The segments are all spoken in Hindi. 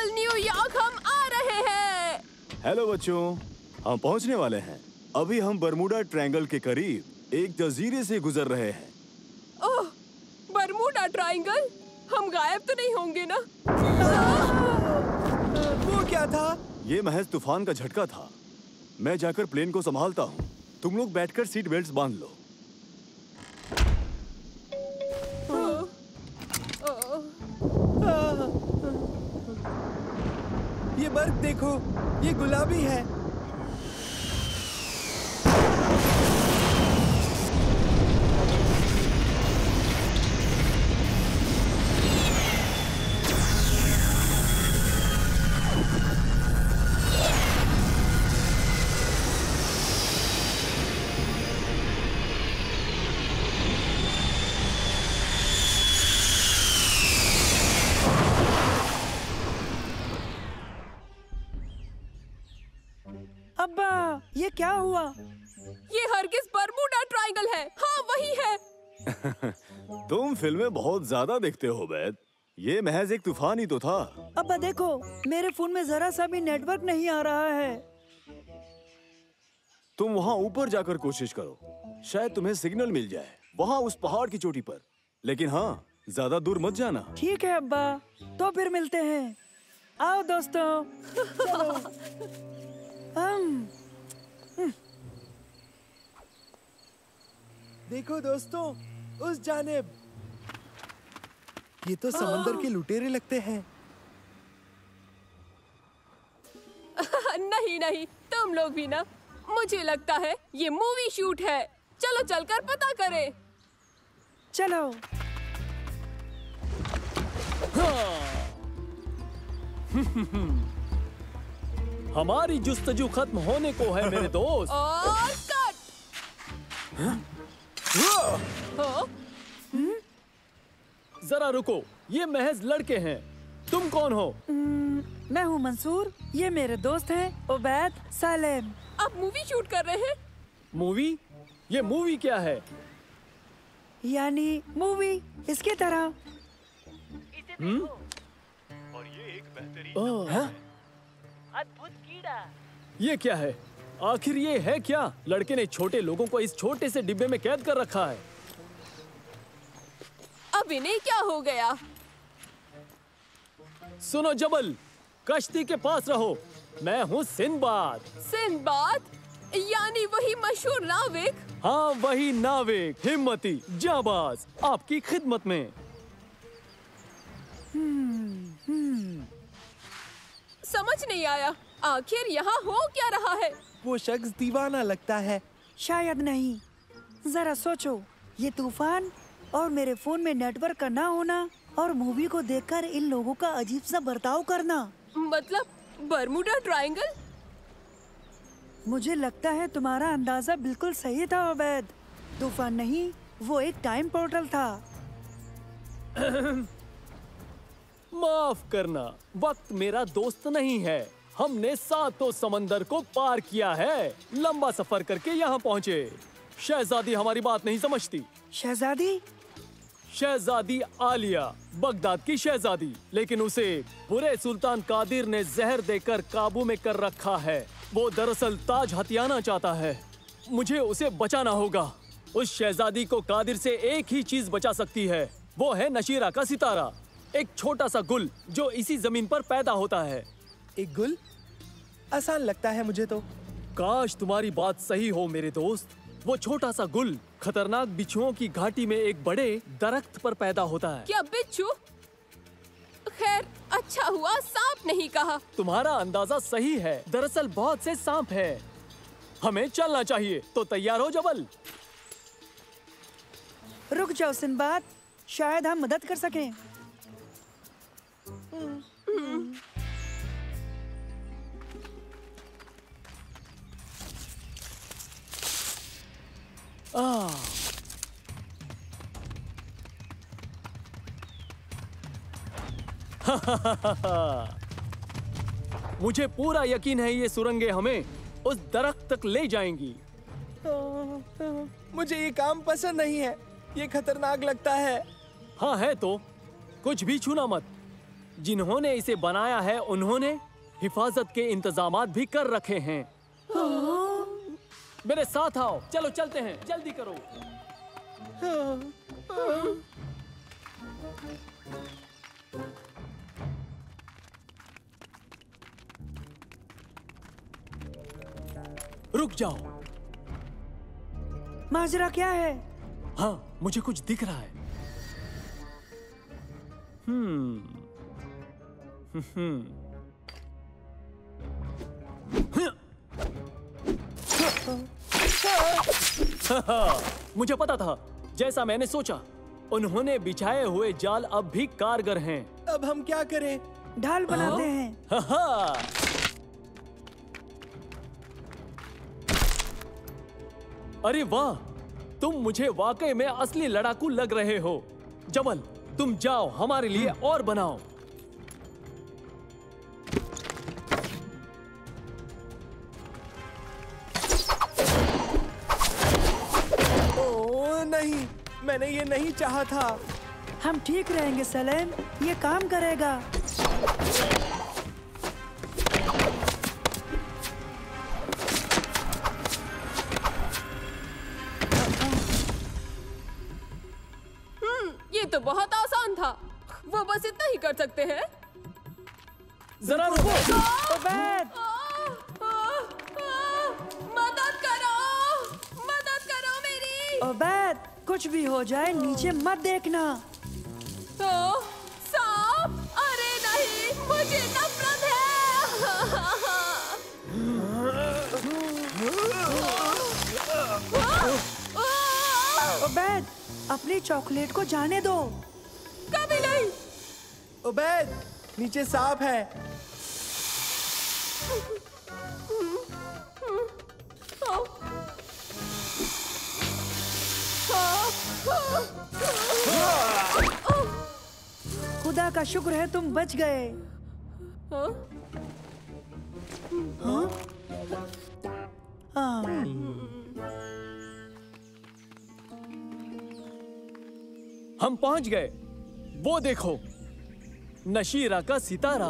न्यूयॉर्क हम आ रहे हैं। हेलो बच्चों, हम पहुंचने वाले हैं। अभी हम बरमूडा ट्रायंगल के करीब एक जजीरे से गुजर रहे हैं। ओह, बरमूडा ट्रायंगल? हम गायब तो नहीं होंगे ना? वो क्या था? ये महज तूफान का झटका था। मैं जाकर प्लेन को संभालता हूँ। तुम लोग बैठकर सीट बेल्ट्स बांध लो। ये बर्फ देखो, ये गुलाबी है। अब्बा, ये क्या हुआ? ये हरगिज़ बरमूडा ट्रायंगल है। हाँ, वही है। तुम फिल्में बहुत ज्यादा देखते हो बैद। ये महज एक तूफान ही तो था। अब्बा देखो, मेरे फोन में जरा सा भी नेटवर्क नहीं आ रहा है। तुम वहाँ ऊपर जाकर कोशिश करो, शायद तुम्हें सिग्नल मिल जाए, वहाँ उस पहाड़ की चोटी पर। लेकिन हाँ, ज्यादा दूर मत जाना। ठीक है अब्बा, तो फिर मिलते हैं। आओ दोस्तों, चलो। देखो दोस्तों, उस जानिब। ये तो समंदर के लुटेरे लगते हैं। नहीं नहीं, तुम लोग भी ना। मुझे लगता है ये मूवी शूट है। चलो चलकर पता करें। चलो। हमारी जुस्तजू खत्म होने को है मेरे दोस्त। और कट। हाँ? जरा रुको, ये महज लड़के हैं। तुम कौन हो? मैं हूँ मंसूर। ये मेरे दोस्त हैं उबैद, सालेम। आप मूवी शूट कर रहे हैं? मूवी? ये मूवी क्या है? यानी मूवी इसकी तरह। और ये एक बेहतरीन अद्भुत कीड़ा। ये क्या है? आखिर ये है क्या? लड़के ने छोटे लोगों को इस छोटे से डिब्बे में कैद कर रखा है। अब इन्हें क्या हो गया? सुनो जबल, कश्ती के पास रहो। मैं हूँ सिंदबाद। सिंदबाद? यानी वही मशहूर नाविक? हाँ, वही नाविक, हिम्मती, जाबाज, आपकी खिदमत में। समझ नहीं आया, आखिर यहाँ हो क्या रहा है? वो शख्स दीवाना लगता है। शायद नहीं। जरा सोचो, ये तूफान और मेरे फोन में नेटवर्क का ना होना और मूवी को देखकर इन लोगों का अजीब सा बर्ताव करना। मतलब बरमूडा ट्रायंगल? मुझे लगता है तुम्हारा अंदाजा बिल्कुल सही था उबैद। तूफान नहीं, वो एक टाइम पोर्टल था। माफ करना, वक्त मेरा दोस्त नहीं है। हमने सातों समंदर को पार किया है, लंबा सफर करके यहाँ पहुँचे। शहजादी हमारी बात नहीं समझती। शहजादी? शहजादी आलिया, बगदाद की शहजादी, लेकिन उसे बुरे सुल्तान कादिर ने जहर देकर काबू में कर रखा है। वो दरअसल ताज हथियाना चाहता है। मुझे उसे बचाना होगा। उस शहजादी को कादिर से एक ही चीज बचा सकती है, वो है नशीरा का सितारा, एक छोटा सा गुल जो इसी जमीन पर पैदा होता है। एक गुल? आसान लगता है मुझे तो। काश तुम्हारी बात सही हो मेरे दोस्त। वो छोटा सा गुल खतरनाक बिच्छुओं की घाटी में एक बड़े दरख्त पर पैदा होता है। क्या बिच्छू? खैर, अच्छा हुआ सांप नहीं कहा। तुम्हारा अंदाजा सही है, दरअसल बहुत से सांप हैं। हमें चलना चाहिए, तो तैयार हो जबल। रुक जाओ सिंबाद, शायद हम मदद कर सकें। मुझे पूरा यकीन है ये सुरंगें हमें उस दरख्त तक ले जाएंगी। मुझे ये काम पसंद नहीं है, ये खतरनाक लगता है। हाँ है तो, कुछ भी छूना मत। जिन्होंने इसे बनाया है उन्होंने हिफाजत के इंतजामात भी कर रखे हैं। मेरे साथ आओ, चलो चलते हैं, जल्दी करो। रुक जाओ। माजरा क्या है? हाँ, मुझे कुछ दिख रहा है। मुझे पता था, जैसा मैंने सोचा। उन्होंने बिछाए हुए जाल अब भी कारगर हैं। अब हम क्या करें? ढाल बनाते हैं। अरे वाह, तुम मुझे वाकई में असली लड़ाकू लग रहे हो। जबल, तुम जाओ, हमारे लिए और बनाओ। ओह नहीं, मैंने ये नहीं चाहा था। हम ठीक रहेंगे सलेम, ये काम करेगा। ये तो बहुत आसान था। वो बस इतना ही कर सकते हैं। जरा रुको। उबैद, मदद करो, मदद करो मेरी। उबैद, कुछ भी हो जाए नीचे मत देखना। सांप? अरे नहीं, मुझे नफरत है। उबैद, अपनी चॉकलेट को जाने दो। कभी नहीं। उबैद, नीचे सांप है। खुदा का शुक्र है तुम बच गए। हम पहुंच गए। वो देखो, नशीरा का सितारा।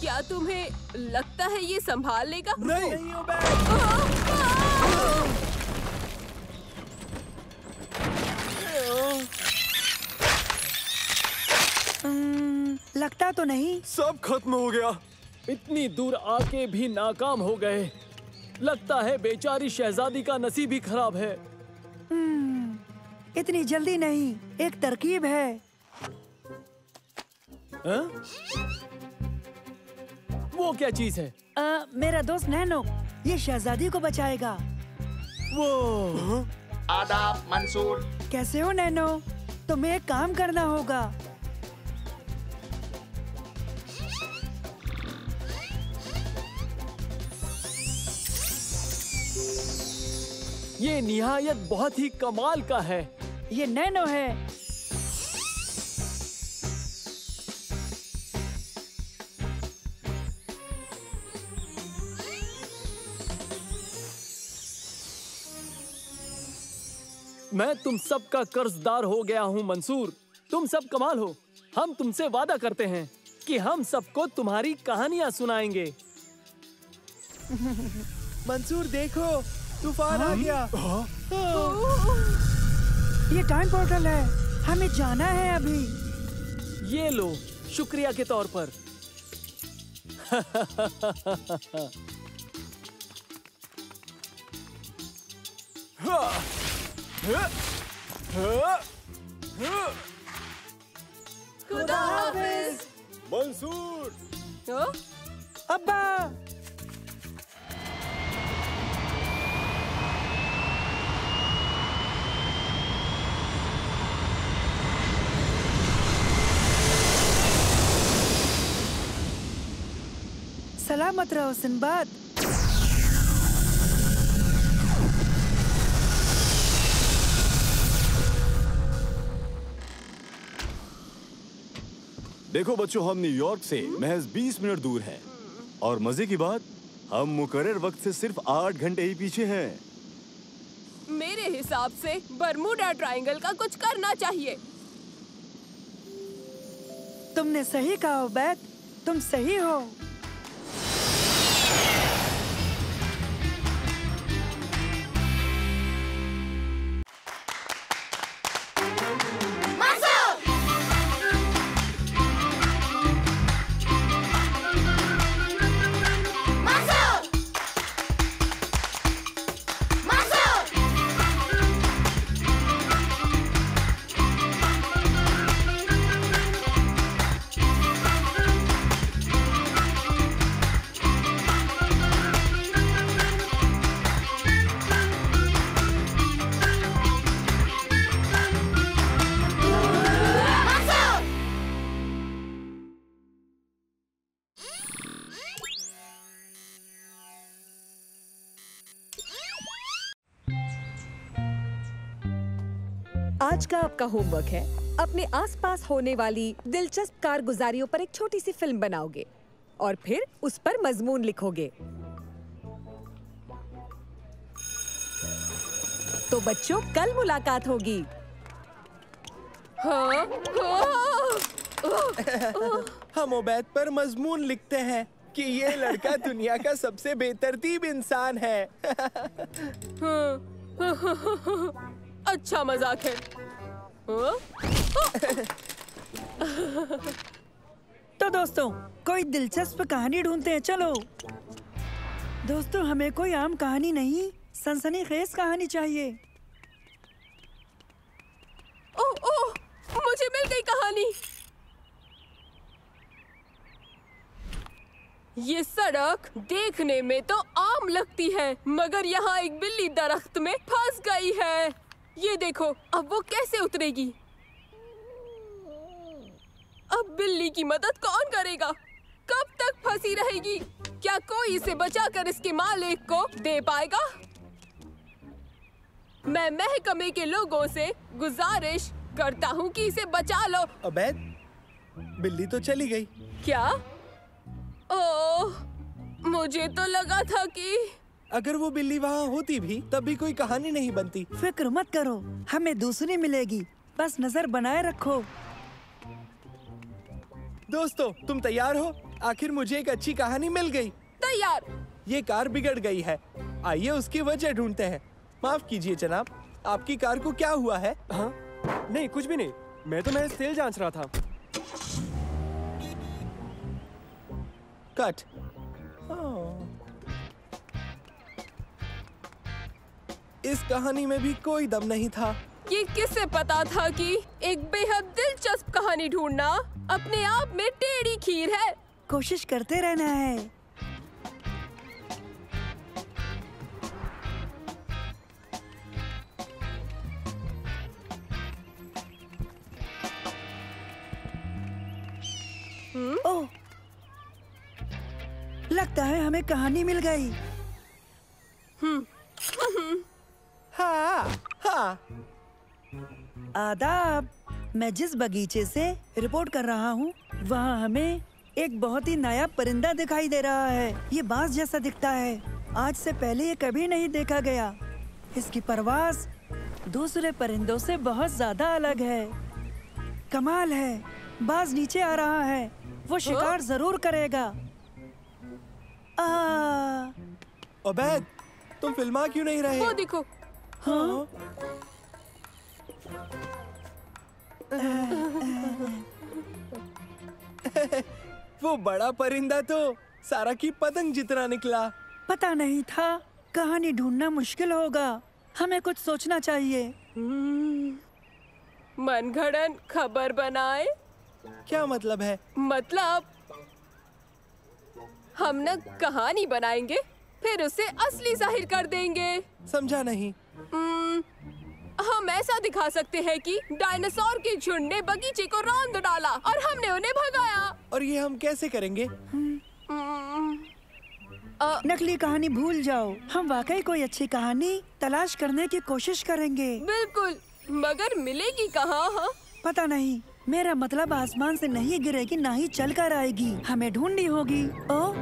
क्या तुम्हें लगता है ये संभाल लेगा? नहीं उबैद। लगता तो नहीं। सब खत्म हो गया। इतनी दूर आके भी नाकाम हो गए। लगता है बेचारी शहजादी का नसीब ही खराब है। इतनी जल्दी नहीं, एक तरकीब है। हाँ? वो क्या चीज है? मेरा दोस्त नैनो, ये शहजादी को बचाएगा। वो आदाब मंसूर। कैसे हो नैनो? तुम्हें एक काम करना होगा। ये निहायत बहुत ही कमाल का है। ये नैनो है। मैं तुम सब का कर्जदार हो गया हूँ मंसूर। तुम सब कमाल हो। हम तुमसे वादा करते हैं कि हम सबको तुम्हारी कहानियाँ सुनाएंगे। मंसूर देखो, तूफान आ गया। ये टाइम पोर्टल है, हमें जाना है अभी। ये लो, शुक्रिया के तौर पर। खुदा हाफिज। मंसूर। हाँ? अब्बा। सलामत रहो सिंबाद। देखो बच्चों, हम न्यूयॉर्क से महज 20 मिनट दूर हैं और मजे की बात, हम मुकर्रर वक्त से सिर्फ 8 घंटे ही पीछे हैं। मेरे हिसाब से बरमूडा ट्रायंगल का कुछ करना चाहिए। तुमने सही कहा उबैद, तुम सही हो। आज का आपका होमवर्क है, अपने आसपास होने वाली दिलचस्प कारगुजारियों पर एक छोटी सी फिल्म बनाओगे और फिर उस पर मजमून लिखोगे। तो बच्चों, कल मुलाकात होगी। हाँ? हम उबैद पर मजमून लिखते हैं कि ये लड़का दुनिया का सबसे बेतरतीब इंसान है। अच्छा मजाक है। हाँ? तो दोस्तों, कोई दिलचस्प कहानी ढूंढते हैं, चलो। दोस्तों, हमें कोई आम कहानी नहीं, सनसनीखेज कहानी चाहिए। ओह ओह, मुझे मिल गई कहानी। ये सड़क देखने में तो आम लगती है, मगर यहाँ एक बिल्ली दरख्त में फंस गई है। ये देखो, अब वो कैसे उतरेगी? अब बिल्ली की मदद कौन करेगा? कब तक फंसी रहेगी? क्या कोई इसे बचाकर इसके मालिक को दे पाएगा? मैं महकमे के लोगों से गुजारिश करता हूँ कि इसे बचा लो। उबैद, बिल्ली तो चली गई। क्या? ओह, मुझे तो लगा था कि अगर वो बिल्ली वहाँ होती भी तब भी कोई कहानी नहीं बनती। फिक्र मत करो, हमें दूसरी मिलेगी, बस नजर बनाए रखो। दोस्तों, तुम तैयार हो? आखिर मुझे एक अच्छी कहानी मिल गई। तैयार। ये कार बिगड़ गई है, आइए उसकी वजह ढूंढते हैं। माफ कीजिए जनाब, आपकी कार को क्या हुआ है? हाँ? नहीं, कुछ भी नहीं, मैं तो महज तेल जांच रहा था। कट। इस कहानी में भी कोई दम नहीं था। ये किसे पता था कि एक बेहद दिलचस्प कहानी ढूंढना अपने आप में टेढ़ी खीर है। कोशिश करते रहना है। ओह, लगता है हमें कहानी मिल गई। हाँ, हाँ। आदाब। मैं जिस बगीचे से रिपोर्ट कर रहा हूँ, वहाँ हमें एक बहुत ही नायाब परिंदा दिखाई दे रहा है। ये बांस जैसा दिखता है, आज से पहले ये कभी नहीं देखा गया। इसकी परवाज़ दूसरे परिंदों से बहुत ज्यादा अलग है। कमाल है, बाज नीचे आ रहा है, वो शिकार जरूर करेगा। उबैद, तुम फिल्मा क्यों नहीं रहे? वो देखो। हाँ? वो बड़ा परिंदा तो सारा की पतंग जितना निकला। पता नहीं था, कहानी ढूंढना मुश्किल होगा। हमें कुछ सोचना चाहिए। मनगढ़ंत खबर बनाए। क्या मतलब है? मतलब हम न कहानी बनाएंगे, फिर उसे असली जाहिर कर देंगे। समझा नहीं। हम ऐसा दिखा सकते हैं कि डायनासोर के झुंड ने बगीचे को रौंद डाला और हमने उन्हें भगाया। और ये हम कैसे करेंगे? नकली कहानी भूल जाओ, हम वाकई कोई अच्छी कहानी तलाश करने की कोशिश करेंगे। बिल्कुल, मगर मिलेगी कहाँ? हाँ? पता नहीं, मेरा मतलब आसमान से नहीं गिरेगी, ना ही चल कर आएगी, हमें ढूंढनी होगी। ओ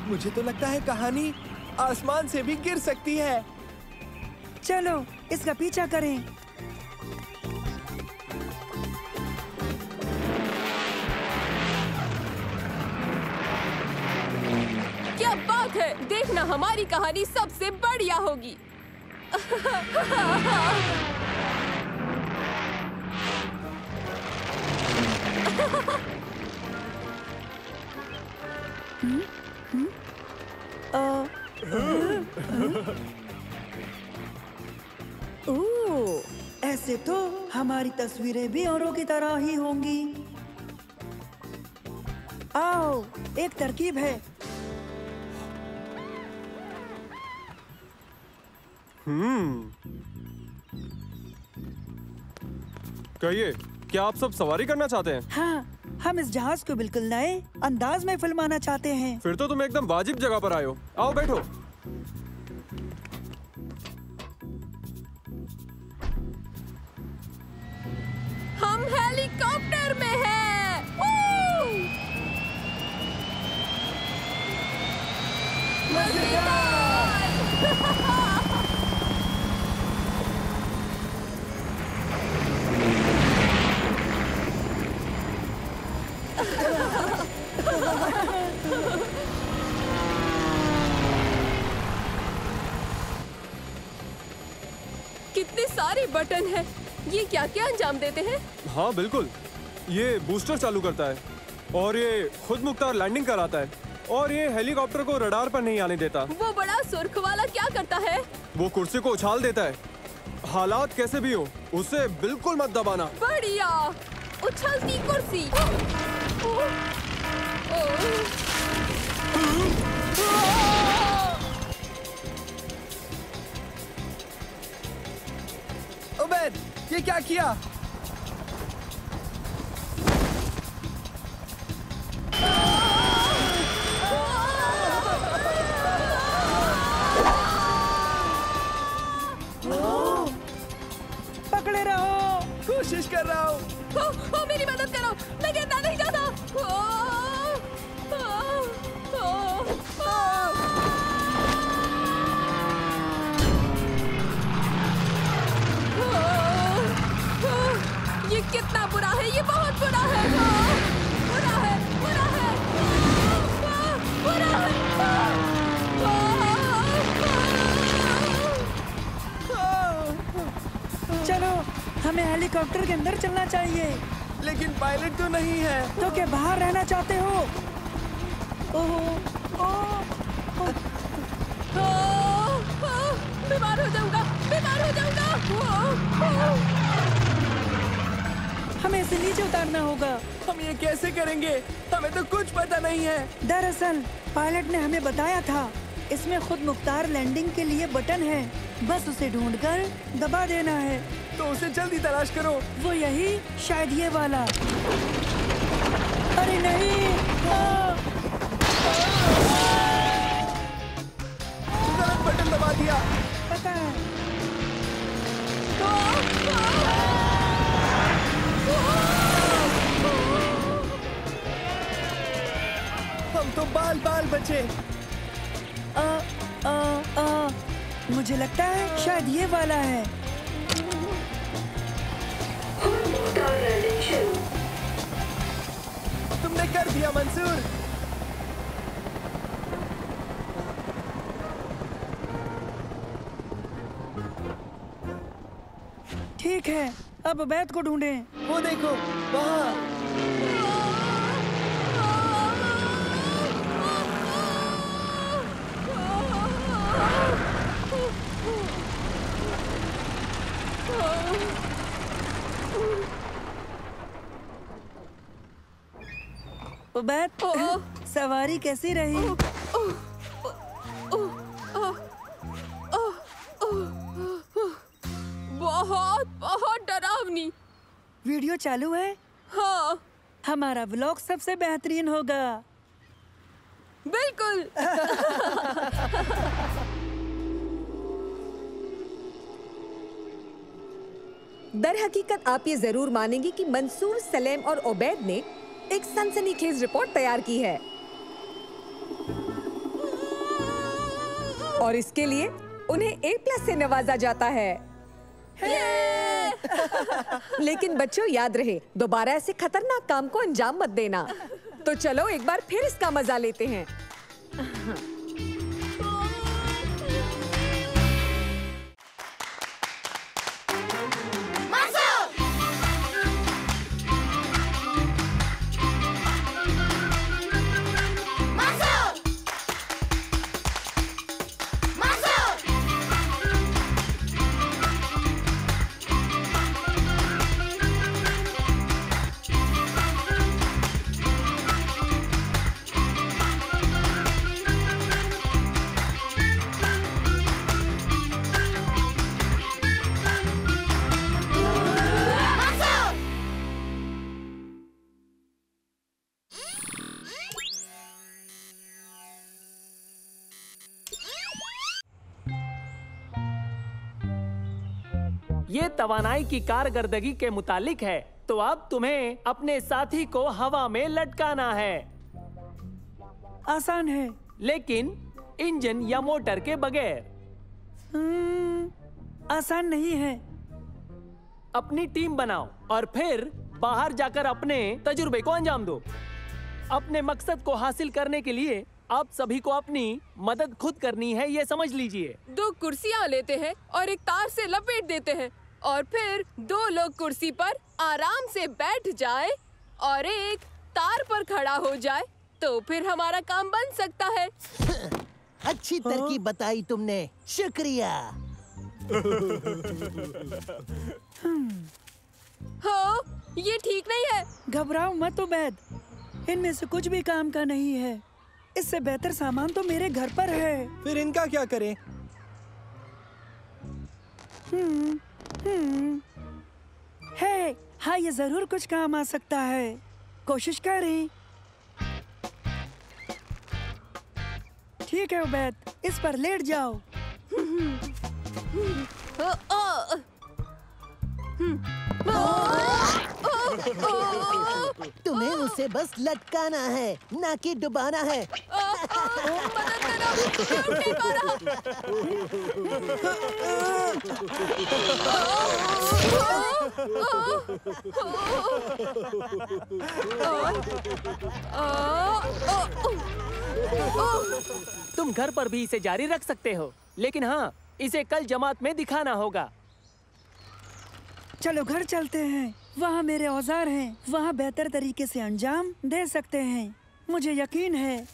मुझे तो लगता है कहानी आसमान से भी गिर सकती है। चलो इसका पीछा करें। क्या बात है, देखना हमारी कहानी सबसे बढ़िया होगी। ऐसे तो हमारी तस्वीरें भी औरों की तरह ही होंगी। आओ, एक तरकीब है। कहिए, क्या आप सब सवारी करना चाहते हैं? हाँ, हम इस जहाज को बिल्कुल नए अंदाज में फिल्माना चाहते हैं। फिर तो तुम एकदम वाजिब जगह पर आए हो। आओ बैठो। हम हेलीकॉप्टर में हैं। कितने सारे बटन हैं। ये क्या क्या अंजाम देते हैं? हाँ बिल्कुल, ये बूस्टर चालू करता है और ये खुद मुख्तार लैंडिंग कराता है और ये हेलीकॉप्टर को रडार पर नहीं आने देता। वो बड़ा सुर्ख वाला क्या करता है? वो कुर्सी को उछाल देता है। हालात कैसे भी हो, उसे बिल्कुल मत दबाना। बढ़िया, उछलती कुर्सी। उबैद, ये क्या किया? पकड़े रहो। कोशिश कर रहा हूँ। मेरी मदद करो, मैं गिरना नहीं चाहता। ये कितना बुरा है, ये बहुत बुरा है। बुरा है, बुरा है, बुरा है। चलो, हमें हेलीकॉप्टर के अंदर चलना चाहिए। लेकिन पायलट तो नहीं है। तो क्या बाहर रहना चाहते हो? बीमार हो जाऊंगा, बीमार हो जाऊंगा। हमें इसे नीचे उतारना होगा। हम ये कैसे करेंगे? हमें तो कुछ पता नहीं है। दरअसल पायलट ने हमें बताया था, इसमें खुद मुख्तार लैंडिंग के लिए बटन है, बस उसे ढूंढकर दबा देना है। तो उसे जल्दी तलाश करो। वो यही, शायद ये वाला। अरे नहीं, गलत बटन दबा दिया। पता है। हम तो बाल बाल बचे। मुझे लगता है शायद ये वाला है। तुमने कर दिया मंसूर। ठीक है, अब उबैद को ढूंढें। वो देखो वहाँ। उबैद, सवारी कैसी रही? बहुत बहुत डरावनी। वीडियो चालू है? हाँ। हमारा व्लॉग सबसे बेहतरीन होगा। बिल्कुल। दर हकीकत आप ये जरूर मानेंगे कि मंसूर, सलेम और ओबैद ने एक सनसनीखेज रिपोर्ट तैयार की है और इसके लिए उन्हें A+ से नवाजा जाता है। लेकिन बच्चों याद रहे, दोबारा ऐसे खतरनाक काम को अंजाम मत देना। तो चलो एक बार फिर इसका मजा लेते हैं। ये तवानाई की कारकर्दगी के मुतालिक है, तो अब तुम्हें अपने साथी को हवा में लटकाना है। आसान है, लेकिन इंजन या मोटर के बगैर। आसान नहीं है। अपनी टीम बनाओ और फिर बाहर जाकर अपने तजुर्बे को अंजाम दो। अपने मकसद को हासिल करने के लिए आप सभी को अपनी मदद खुद करनी है, ये समझ लीजिए। 2 कुर्सियां लेते हैं और एक तार से लपेट देते हैं और फिर 2 लोग कुर्सी पर आराम से बैठ जाए और एक तार पर खड़ा हो जाए, तो फिर हमारा काम बन सकता है। अच्छी तरकीब बताई तुमने, शुक्रिया। हाँ, ये ठीक नहीं है। घबराओ मत उबैद, इनमें से कुछ भी काम का नहीं है। इससे बेहतर सामान तो मेरे घर पर है। फिर इनका क्या करें? है, हाँ, ये जरूर कुछ काम आ सकता है। कोशिश करें। ठीक है उबैद, इस पर लेट जाओ। तुम्हें उसे बस लटकाना है, ना कि डुबाना है। तुम घर पर भी इसे जारी रख सकते हो, लेकिन हाँ, इसे कल जमात में दिखाना होगा। चलो घर चलते हैं, वहाँ मेरे औजार हैं, वहाँ बेहतर तरीके से अंजाम दे सकते हैं, मुझे यकीन है।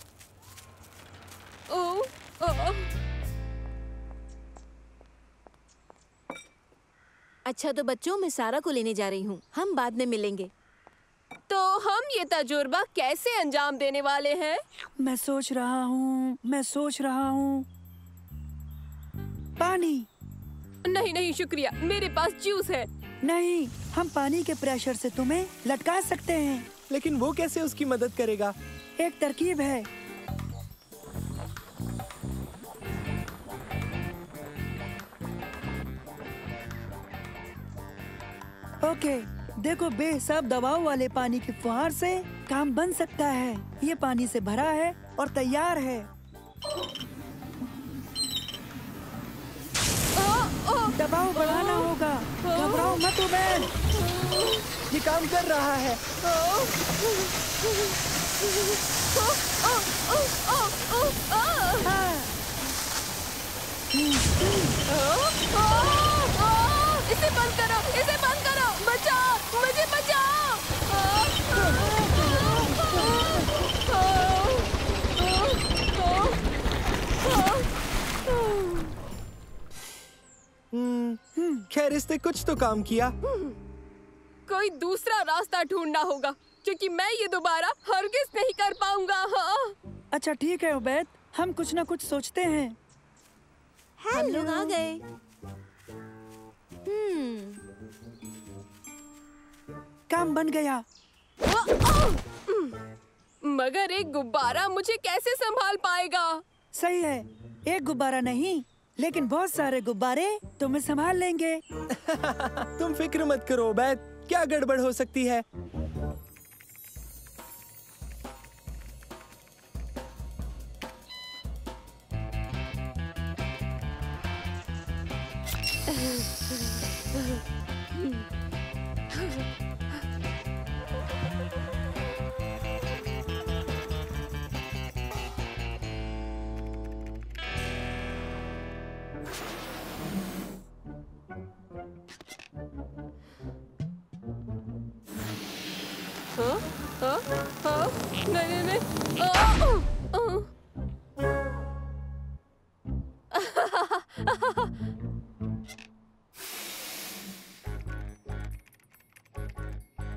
अच्छा तो बच्चों, मैं सारा को लेने जा रही हूँ, हम बाद में मिलेंगे। तो हम ये तजुर्बा कैसे अंजाम देने वाले हैं? मैं सोच रहा हूँ। पानी। नहीं नहीं शुक्रिया, मेरे पास जूस है। नहीं, हम पानी के प्रेशर से तुम्हें लटका सकते हैं। लेकिन वो कैसे उसकी मदद करेगा? एक तरकीब है। ओके, देखो, बेहिसाब दबाव वाले पानी की फुहार से काम बन सकता है। ये पानी से भरा है और तैयार है। दबाव बढ़ाना होगा। घबराओ मत उबैद, ये काम कर रहा है। इसे बंद करो, इसे बंद करो, बचाओ, मुझे बचाओ। खैर इसने कुछ तो काम किया। कोई दूसरा रास्ता ढूंढना होगा, क्योंकि मैं ये दोबारा हरगिज नहीं कर पाऊंगा। हाँ। अच्छा ठीक है उबैद, हम कुछ ना कुछ सोचते हैं। हम लोग आ गए। काम बन गया। मगर एक गुब्बारा मुझे कैसे संभाल पाएगा? सही है, एक गुब्बारा नहीं, लेकिन बहुत सारे गुब्बारे तुम्हें संभाल लेंगे। तुम फिक्र मत करो उबैद, क्या गड़बड़ हो सकती है। नहीं नहीं।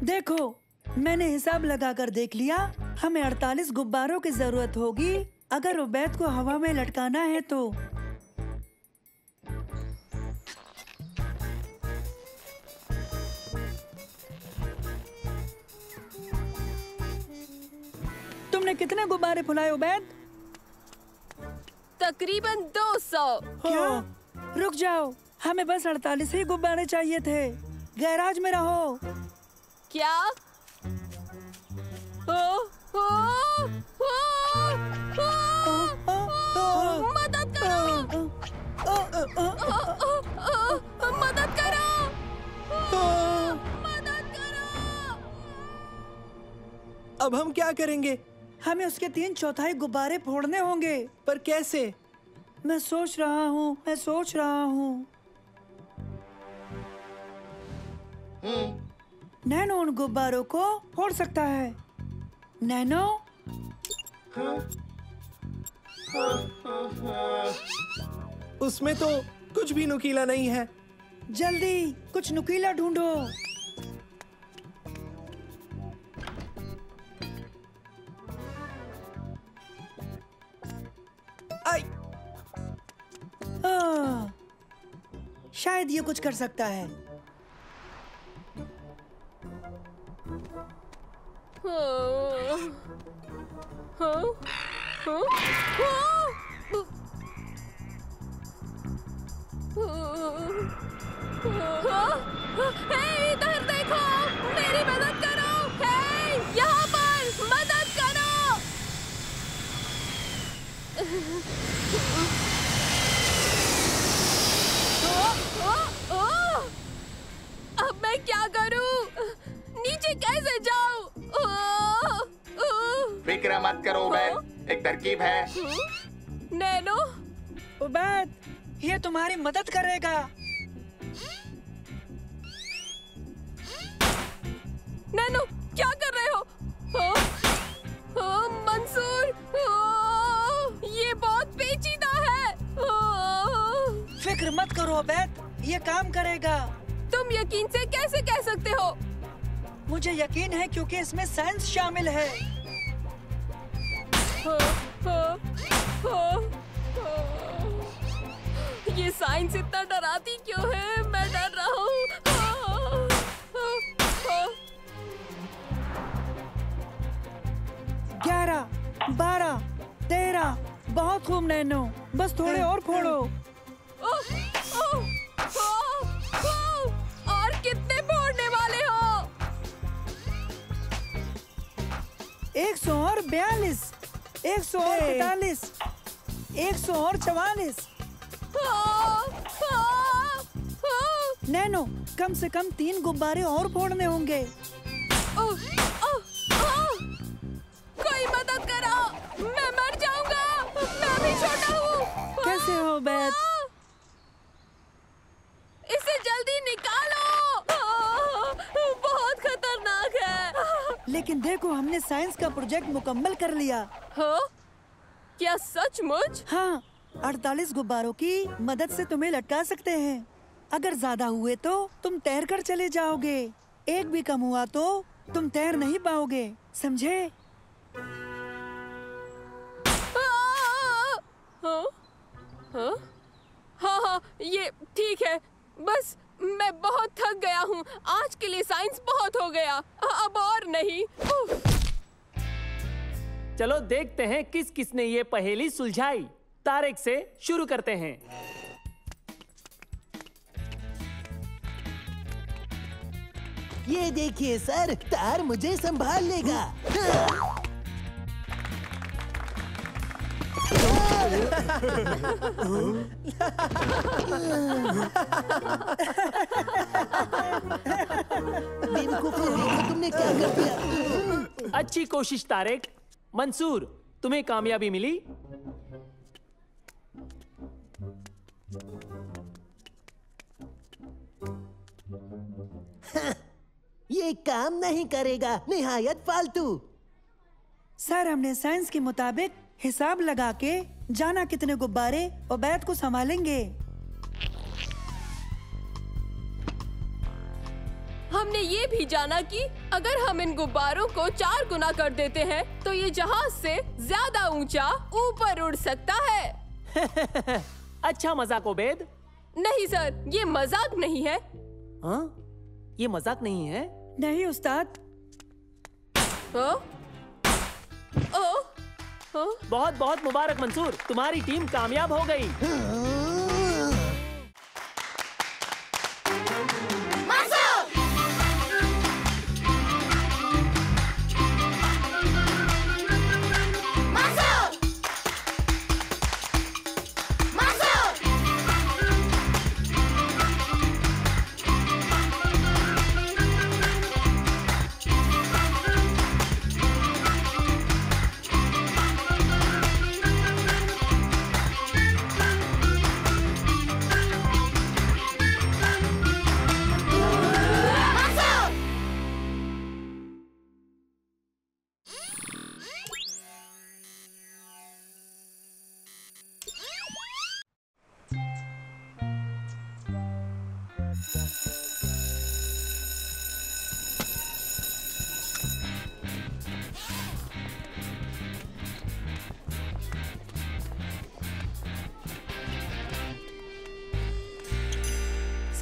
देखो, मैंने हिसाब लगाकर देख लिया, हमें 48 गुब्बारों की जरूरत होगी अगर उबैद को हवा में लटकाना है तो। तुमने कितने गुब्बारे फुलाए उबैद? तकरीबन 200। क्या? रुक जाओ, हमें बस 48 ही गुब्बारे चाहिए थे। गैराज में रहो। क्या? मदद करो! मदद करो! मदद करो! अब हम क्या करेंगे? हमें उसके 3/4 गुब्बारे फोड़ने होंगे। पर कैसे? मैं सोच रहा हूँ। नैनो उन गुब्बारों को फोड़ सकता है। नैनो? उसमें तो कुछ भी नुकीला नहीं है। जल्दी कुछ नुकीला ढूंढो। आई। शायद ये कुछ कर सकता है। इधर देखो, मेरी मदद करो। हे, यहाँ पर मदद करो। अब मैं क्या करूं? नीचे कैसे जाऊं? फिक्र मत करो उबैद, एक तरकीब है। नैनो? उबैद, ये तुम्हारी मदद करेगा। नैनो, क्या कर रहे हो? मंसूर, ये बहुत पेचीदा है। फिक्र मत करो उबैद, ये काम करेगा। तुम यकीन से कैसे कह सकते हो? मुझे यकीन है क्योंकि इसमें साइंस शामिल है। ये साइंस इतना डराती क्यों है? मैं डर रहा हूँ। 11, 12, 13, बहुत खूब नैनो, बस थोड़े और फोड़ो। और कितने फोड़ने वाले हो? 142, 143, 144। नैनो, कम से कम 3 गुब्बारे और फोड़ने होंगे। कोई मदद करो, मैं मर जाऊंगा। मैं भी छोटा हूँ। कैसे हो बैत? इसे जल्दी निकाल। लेकिन देखो हमने साइंस का प्रोजेक्ट मुकम्मल कर लिया। हाँ? क्या सचमुच? हाँ, 48 गुब्बारों की मदद से तुम्हें लटका सकते हैं। अगर ज्यादा हुए तो तुम तैर कर चले जाओगे, एक भी कम हुआ तो तुम तैर नहीं पाओगे, समझे? हाँ? हाँ? हाँ हाँ, ये ठीक है। बस मैं बहुत थक गया हूँ। आज के लिए साइंस बहुत हो गया, अब और नहीं। चलो देखते हैं किस किसने ये पहेली सुलझाई। तारिक से शुरू करते हैं। ये देखिए सर, तार मुझे संभाल लेगा। बेवकूफों, देखो तुमने क्या कर दिया। अच्छी कोशिश तारिक। मंसूर, तुम्हें कामयाबी मिली। ये काम नहीं करेगा, निहायत फालतू। सर, हमने साइंस के मुताबिक हिसाब लगा के जाना कितने गुब्बारे उबैद को संभालेंगे। हमने ये भी जाना कि अगर हम इन गुब्बारों को 4 गुना कर देते हैं तो ये जहाज से ज्यादा ऊंचा ऊपर उड़ सकता है। अच्छा मजाक उबैद। नहीं सर, ये मजाक नहीं है। हाँ? ये मजाक नहीं है? नहीं उस्ताद। बहुत बहुत मुबारक मंसूर, तुम्हारी टीम कामयाब हो गई।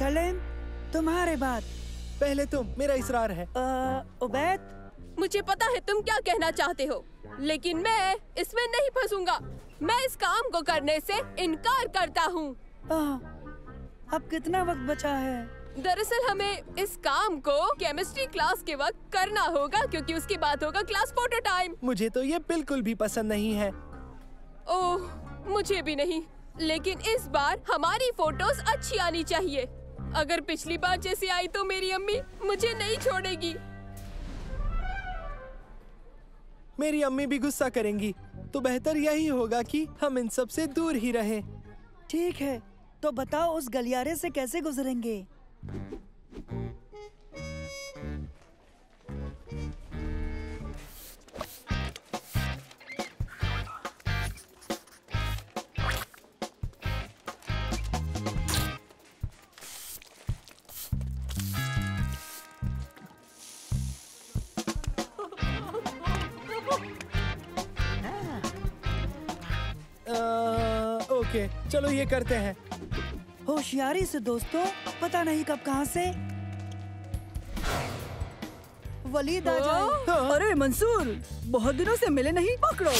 सलेम, तुम्हारे बात। पहले तुम, मेरा इसरार है। उबैद, मुझे पता है तुम क्या कहना चाहते हो, लेकिन मैं इसमें नहीं फंसूंगा। मैं इस काम को करने से इनकार करता हूँ। अब कितना वक्त बचा है? दरअसल हमें इस काम को केमिस्ट्री क्लास के वक्त करना होगा, क्योंकि उसके बाद होगा क्लास फोटो टाइम। मुझे तो ये बिल्कुल भी पसंद नहीं है। ओह, मुझे भी नहीं, लेकिन इस बार हमारी फोटोज अच्छी आनी चाहिए। अगर पिछली बार जैसी आई तो मेरी अम्मी मुझे नहीं छोड़ेगी। मेरी अम्मी भी गुस्सा करेंगी, तो बेहतर यही होगा कि हम इन सब से दूर ही रहें। ठीक है, तो बताओ उस गलियारे से कैसे गुजरेंगे? ओके, चलो ये करते हैं। होशियारी से दोस्तों, पता नहीं कब कहां से वलीद आ जाए। अरे मंसूर, बहुत दिनों से मिले नहीं, पकड़ो।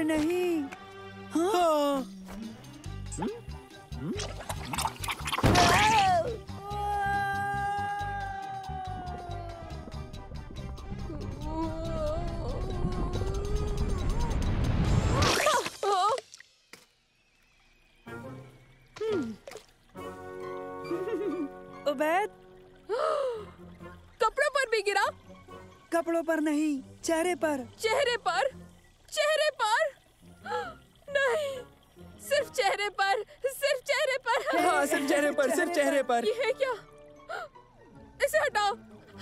अरे नहीं। हाँ? उबैद, कपड़ों पर भी गिरा? कपड़ों पर नहीं, चेहरे पर। चेहरे पर? चेहरे पर? नहीं, सिर्फ चेहरे पर, सिर्फ चेहरे पर। हाँ, सिर्फ चेहरे पर, सिर्फ चेहरे पर। ये है क्या? इसे हटाओ,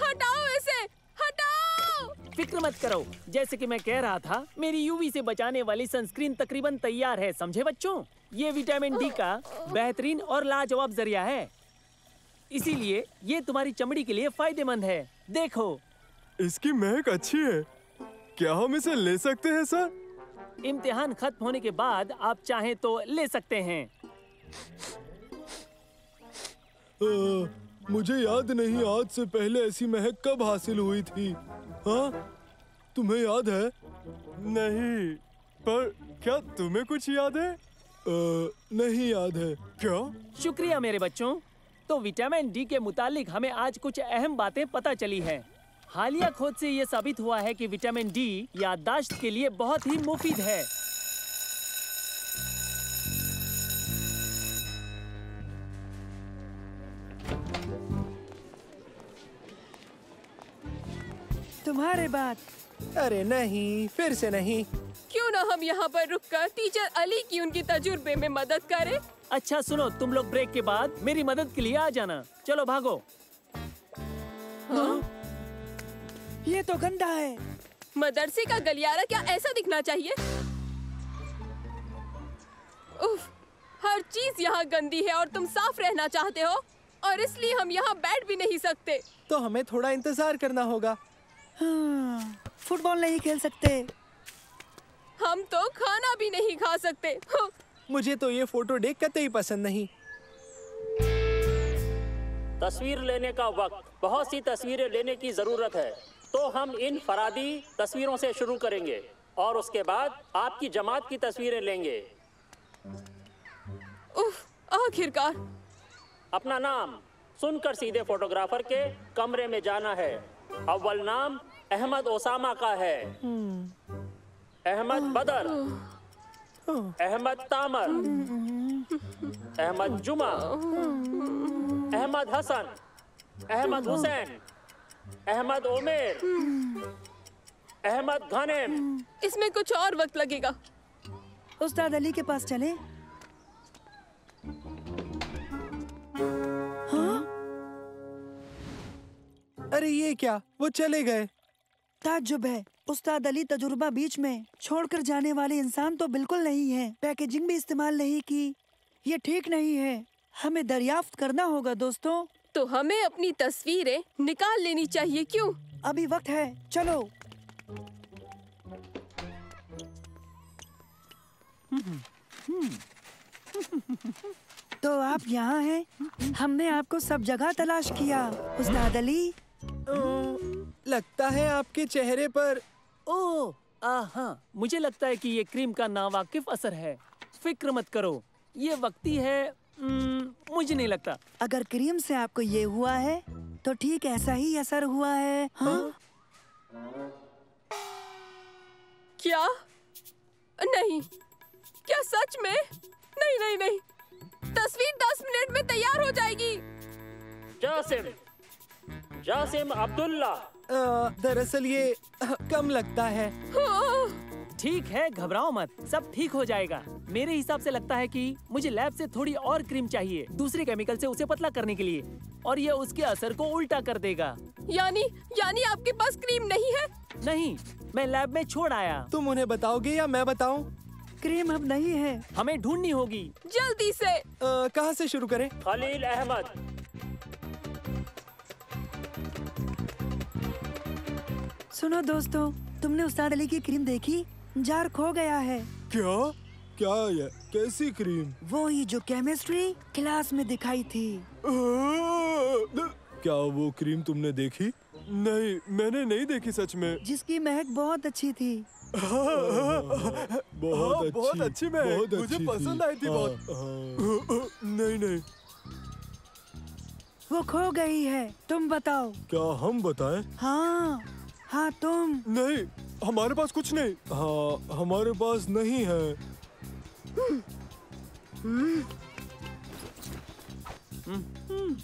हटाओ इसे, हटाओ! फिक्र मत करो, जैसे कि मैं कह रहा था, मेरी यूवी से बचाने वाली सनस्क्रीन तकरीबन तैयार है, समझे बच्चों? ये विटामिन डी का बेहतरीन और लाजवाब जरिया है, इसीलिए ये तुम्हारी चमड़ी के लिए फायदेमंद है। देखो, इसकी महक अच्छी है। क्या हम इसे ले सकते हैं सर? इम्तिहान खत्म होने के बाद आप चाहें तो ले सकते हैं। मुझे याद नहीं आज से पहले ऐसी महक कब हासिल हुई थी। हाँ, तुम्हें याद है? नहीं, पर क्या तुम्हें कुछ याद है? नहीं याद है। क्या? शुक्रिया मेरे बच्चों। तो विटामिन डी के मुतालिक हमें आज कुछ अहम बातें पता चली हैं। हालिया खोज से ये साबित हुआ है कि विटामिन डी याददाश्त के लिए बहुत ही मुफीद है। तुम्हारे बात। अरे नहीं, फिर से नहीं। क्यों ना हम यहाँ पर रुककर टीचर अली की उनकी तजुर्बे में मदद करें? अच्छा सुनो, तुम लोग ब्रेक के बाद मेरी मदद के लिए आ जाना। चलो भागो। हाँ? ये तो गंदा है। मदरसे का गलियारा क्या ऐसा दिखना चाहिए? उफ, हर चीज यहाँ गंदी है और तुम साफ रहना चाहते हो, और इसलिए हम यहाँ बैठ भी नहीं सकते। तो हमें थोड़ा इंतजार करना होगा। हाँ, फुटबॉल नहीं खेल सकते। हम तो खाना भी नहीं खा सकते। मुझे तो ये फोटो देख कतई पसंद नहीं। तस्वीर लेने का वक्त। बहुत सी तस्वीरें लेने की जरूरत है, तो हम इन फरादी तस्वीरों से शुरू करेंगे और उसके बाद आपकी जमात की तस्वीरें लेंगे। उफ, आखिरकार। अपना नाम सुनकर सीधे फोटोग्राफर के कमरे में जाना है। अव्वल नाम अहमद ओसामा का है। अहमद बदर, अहमद तामर, अहमद जुमा, अहमद हसन, अहमद हुसैन, अहमद ओमेर, अहमद गनेम। इसमें कुछ और वक्त लगेगा। उस्ताद अली के पास चले। हाँ? अरे ये क्या, वो चले गए। ताज्जुब है, उस्ताद अली तजुर्बा बीच में छोड़कर जाने वाले इंसान तो बिल्कुल नहीं है। पैकेजिंग भी इस्तेमाल नहीं की। ये ठीक नहीं है। हमें दरियाफ्त करना होगा दोस्तों। तो हमें अपनी तस्वीरें निकाल लेनी चाहिए। क्यों? अभी वक्त है, चलो। तो आप यहाँ हैं? हमने आपको सब जगह तलाश किया। उस्ताद अली, लगता है आपके चेहरे पर। ओह, हाँ, मुझे लगता है कि ये क्रीम का नावाकिफ असर है। फिक्र मत करो, ये वक्ती है। मुझे नहीं लगता। अगर क्रीम से आपको ये हुआ है तो ठीक ऐसा ही असर हुआ है। हाँ? क्या? नहीं, क्या सच में? नहीं नहीं नहीं, तस्वीर 10 मिनट में तैयार हो जाएगी। जासिम अब्दुल्ला। दरअसल ये कम लगता है। ठीक है, घबराओ मत, सब ठीक हो जाएगा। मेरे हिसाब से लगता है कि मुझे लैब से थोड़ी और क्रीम चाहिए, दूसरे केमिकल से उसे पतला करने के लिए, और ये उसके असर को उल्टा कर देगा। यानी आपके पास क्रीम नहीं है? नहीं, मैं लैब में छोड़ आया। तुम उन्हें बताओगे या मैं बताऊं? क्रीम अब नहीं है, हमें ढूंढनी होगी जल्दी से। कहाँ से शुरू करें? खलील अहमद। सुनो दोस्तों, तुमने उस्ताद अली की क्रीम देखी? जार खो गया है। क्या? क्या ये? कैसी क्रीम? वो ही जो केमिस्ट्री क्लास में दिखाई थी। क्या वो क्रीम तुमने देखी? नहीं, मैंने नहीं देखी सच में। जिसकी महक बहुत अच्छी थी। बहुत अच्छी महक, मुझे पसंद आई थी बहुत। नहीं नहीं, वो खो गई है, तुम बताओ। क्या हम बताएं? हाँ हाँ तुम। नहीं, हमारे पास कुछ नहीं। हाँ, हमारे पास नहीं है।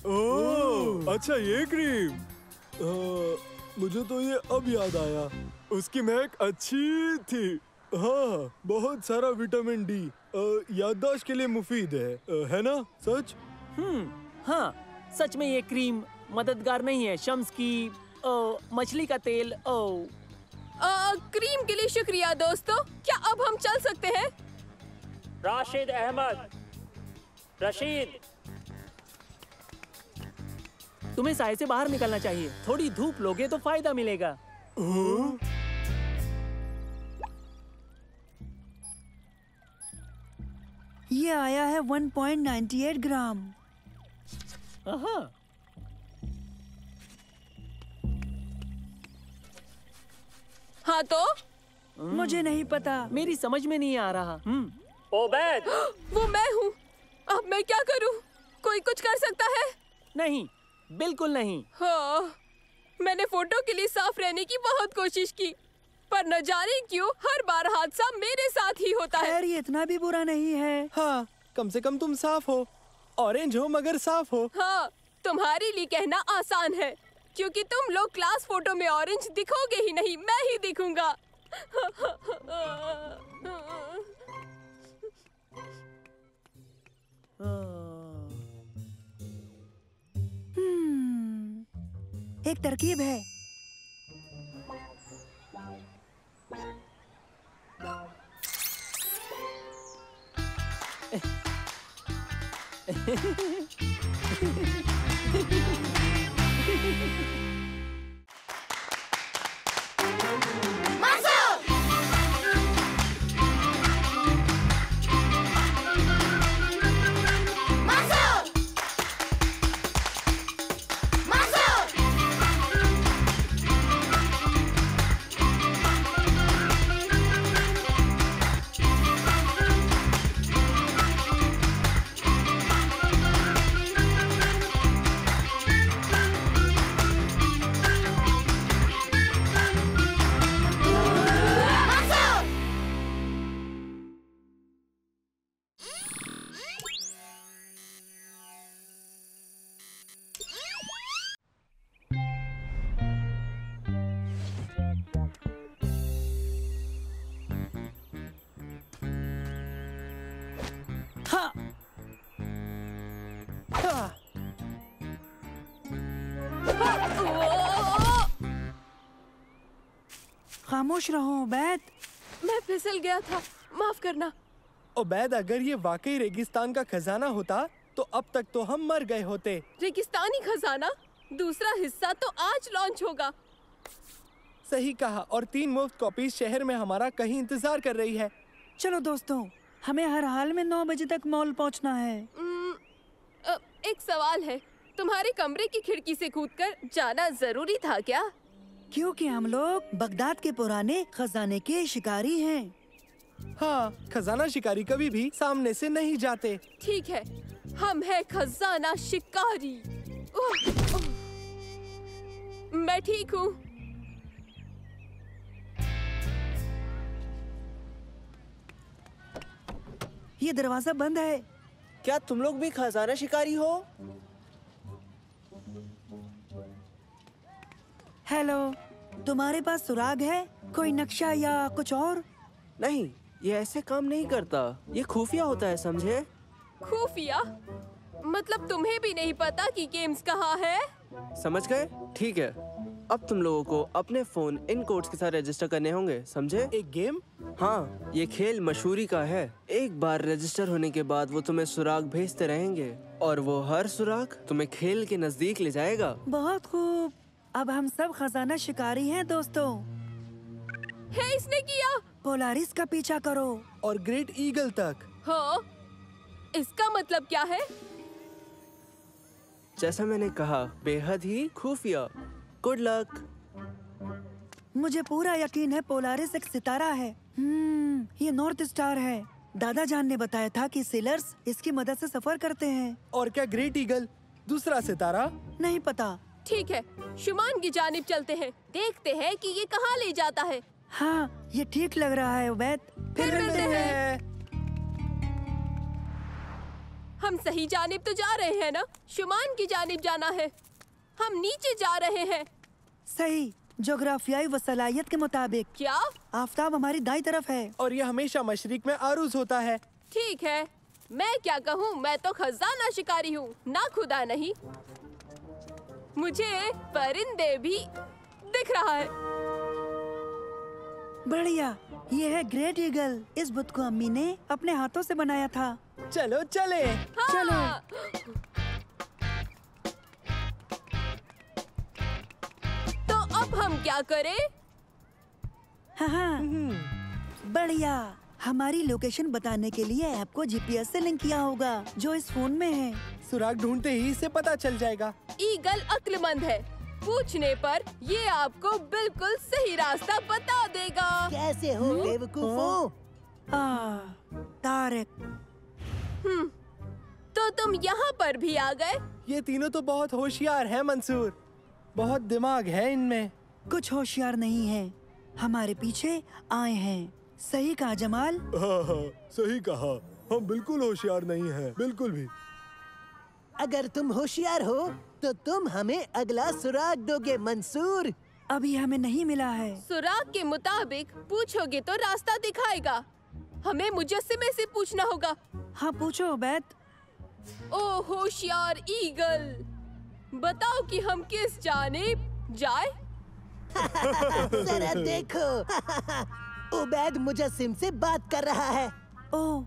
ओह, अच्छा ये क्रीम। मुझे तो ये अब याद आया, उसकी महक अच्छी थी। हाँ, बहुत सारा विटामिन डी, याददाश्त के लिए मुफीद है ना? सच? हाँ, सच में ये क्रीम मददगार नहीं है। शम्स की मछली का तेल। क्रीम के लिए शुक्रिया दोस्तों। क्या अब हम चल सकते हैं? राशिद अहमद, रशीद, तुम्हें साए से बाहर निकलना चाहिए। थोड़ी धूप लोगे तो फायदा मिलेगा। ये आया है 1.98 ग्राम। हाँ तो? मुझे नहीं पता। मेरी समझ में नहीं आ रहा। ओबैद, वो मैं हूँ। अब मैं क्या करूँ? कोई कुछ कर सकता है? नहीं, बिल्कुल नहीं। हाँ, मैंने फोटो के लिए साफ रहने की बहुत कोशिश की, पर न जाने क्यों हर बार हादसा मेरे साथ ही होता है। खैर, ये इतना भी बुरा नहीं है। हाँ, कम से कम तुम साफ हो। ऑरेंज हो मगर साफ हो। हाँ, तुम्हारे लिए कहना आसान है, क्योंकि तुम लोग क्लास फोटो में ऑरेंज दिखोगे ही नहीं, मैं ही दिखूंगा। एक तरकीब है। खामोश रहो उबैद। मैं फिसल गया था, माफ करना। उबैद, अगर ये वाकई रेगिस्तान का खजाना होता तो अब तक तो हम मर गए होते। रेगिस्तानी खजाना? दूसरा हिस्सा तो आज लॉन्च होगा। सही कहा, और 3 मुफ्त कॉपीज शहर में हमारा कहीं इंतजार कर रही है। चलो दोस्तों, हमें हर हाल में 9 बजे तक मॉल पहुंचना है। एक सवाल है, तुम्हारे कमरे की खिड़की से कूदकर जाना जरूरी था क्या? क्योंकि हम लोग बगदाद के पुराने खजाने के शिकारी हैं। हाँ, खजाना शिकारी कभी भी सामने से नहीं जाते। ठीक है, हम हैं खजाना शिकारी। मैं ठीक हूँ। ये दरवाजा बंद है। क्या तुम लोग भी खजाना शिकारी हो? हेलो, तुम्हारे पास सुराग है? कोई नक्शा या कुछ और? नहीं, ये ऐसे काम नहीं करता। ये खुफिया होता है, समझे? खुफिया? मतलब तुम्हें भी नहीं पता कि गेम्स कहाँ है? समझ गए? ठीक है, अब तुम लोगों को अपने फोन इन कोड्स के साथ रजिस्टर करने होंगे, समझे? एक गेम? हाँ, ये खेल मशहूरी का है। एक बार रजिस्टर होने के बाद वो तुम्हें सुराग भेजते रहेंगे और वो हर सुराग तुम्हें खेल के नजदीक ले जाएगा। बहुत खूब, अब हम सब खजाना शिकारी हैं दोस्तों। है, इसने किया। पोलारिस का पीछा करो और ग्रेट ईगल तक। हाँ, इसका मतलब क्या है? जैसा मैंने कहा, बेहद ही खुफिया। Good luck. मुझे पूरा यकीन है पोलारिस एक सितारा है। ये नॉर्थ स्टार है। दादा जान ने बताया था कि सेलर्स इसकी मदद से सफर करते हैं। और क्या ग्रेट ईगल दूसरा सितारा? नहीं पता। ठीक है, शुमान की जानिब चलते हैं, देखते हैं कि ये कहाँ ले जाता है। हाँ, ये ठीक लग रहा है उबैद। फिर मिलते हैं। हम सही जानिब तो जा रहे हैं ना? शुमान की जानिब जाना है। हम नीचे जा रहे हैं। सही, जोग्राफियाई वसलायत के मुताबिक। क्या? आफताब हमारी दाईं तरफ है और ये हमेशा मशरिक में आरूज होता है। ठीक है, मैं क्या कहूँ, मैं तो खजाना शिकारी हूँ, ना खुदा नहीं। मुझे परिंदे भी दिख रहा है। बढ़िया, ये है ग्रेट ईगल। इस बुत को अम्मी ने अपने हाथों से बनाया था। चलो चले। हाँ। चलो। तो अब हम क्या करें? हाँ, बढ़िया। हमारी लोकेशन बताने के लिए ऐप को जीपीएस से लिंक किया होगा जो इस फोन में है। सुराग ढूंढते ही इसे पता चल जाएगा। ईगल अक्लमंद है, पूछने पर ये आपको बिल्कुल सही रास्ता बता देगा। कैसे हो बेवकूफों? तारिक। तो तुम यहाँ पर भी आ गए? ये तीनों तो बहुत होशियार हैं मंसूर। बहुत दिमाग है इनमें। कुछ होशियार नहीं है, हमारे पीछे आए हैं। सही कहा जमाल। हाँ, सही कहा। हम बिल्कुल होशियार नहीं हैं, बिल्कुल भी। अगर तुम होशियार हो तो तुम हमें अगला सुराग दोगे मंसूर। अभी हमें नहीं मिला है। सुराग के मुताबिक पूछोगे तो रास्ता दिखाएगा। हमें मुजस्सिमे से पूछना होगा। हाँ, पूछो उबैद। ओ होशियार ईगल, बताओ कि हम किस जानिब जाए? जरा देखो, उबैद मुजस्सिम से बात कर रहा है। ओह,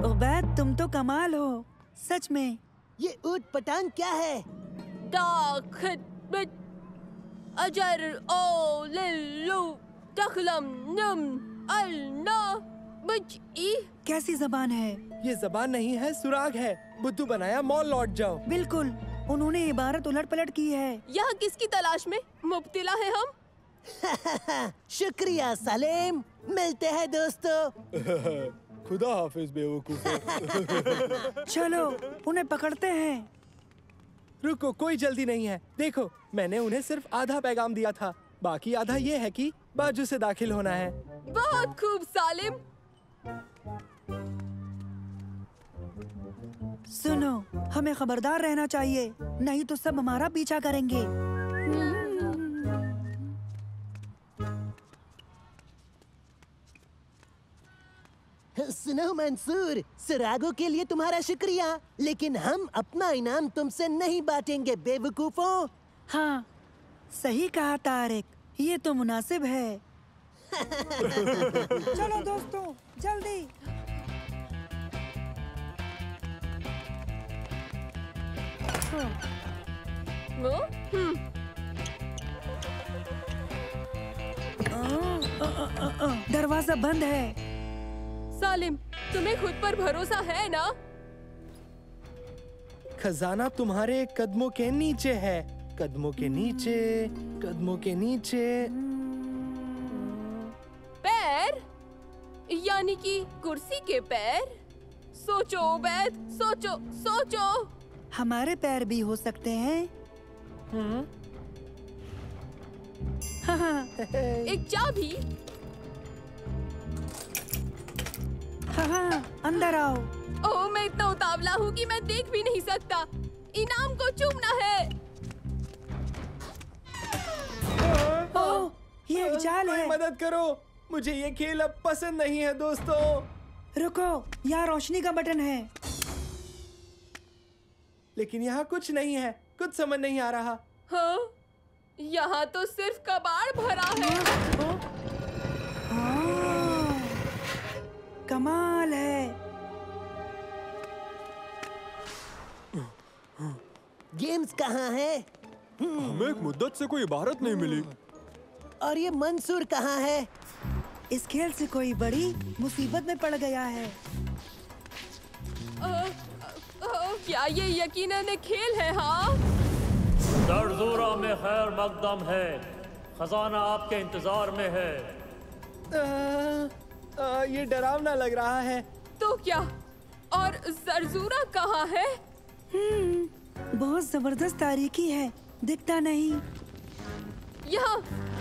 उबैद तुम तो कमाल हो, सच में। ये ऊट पटांग क्या है? अजर ओ लिल्लू तखलम नम अल्ना बची। कैसी जबान है? ये जबान नहीं है, सुराग है। बुद्धू बनाया मॉल लौट जाओ। बिल्कुल, उन्होंने इबारत उलट पलट की है। यहाँ किसकी तलाश में मुब्तिला है हम? शुक्रिया सलीम, मिलते हैं दोस्तों। खुदा हाफिज बेवकूफों। चलो उन्हें पकड़ते हैं। रुको, कोई जल्दी नहीं है। देखो, मैंने उन्हें सिर्फ आधा पैगाम दिया था, बाकी आधा ये है कि बाजू से दाखिल होना है। बहुत खूब सालिम। सुनो, हमें खबरदार रहना चाहिए, नहीं तो सब हमारा पीछा करेंगे। सुनो मंसूर, सुरागों के लिए तुम्हारा शुक्रिया, लेकिन हम अपना इनाम तुमसे नहीं बांटेंगे बेवकूफों। हाँ, सही कहा तारिक, ये तो मुनासिब है। चलो दोस्तों, जल्दी। दरवाजा बंद है। सालिम, तुम्हें खुद पर भरोसा है ना? खजाना तुम्हारे कदमों के नीचे है। कदमों के नीचे, कदमों के नीचे। पैर? यानी कि कुर्सी के पैर? सोचो उबैद, सोचो, सोचो। हमारे पैर भी हो सकते हैं। हाँ। एक चाबी। हाँ, अंदर आओ। ओह, मैं इतना उतावला हूँ कि मैं देख भी नहीं सकता। इनाम को चूमना है। ओह, ये एक जाल है। मदद करो, मुझे ये खेल अब पसंद नहीं है दोस्तों। रुको, यहाँ रोशनी का बटन है। लेकिन यहाँ कुछ नहीं है, कुछ समझ नहीं आ रहा। हाँ, यहाँ तो सिर्फ कबाड़ भरा है। कमाल है। गेम्स कहाँ है? हमें एक मुद्दत से कोई इबारत नहीं मिली। और ये मंसूर कहाँ है? इस खेल से कोई बड़ी मुसीबत में पड़ गया है। क्या ये यकीनन एक खेल है? हाँ। जरजूरा में खैर मकदम है, खजाना आपके इंतजार में है। ये डरावना लग रहा है। तो क्या? और जरजूरा कहाँ है? बहुत जबरदस्त तारीकी है, दिखता नहीं। यहाँ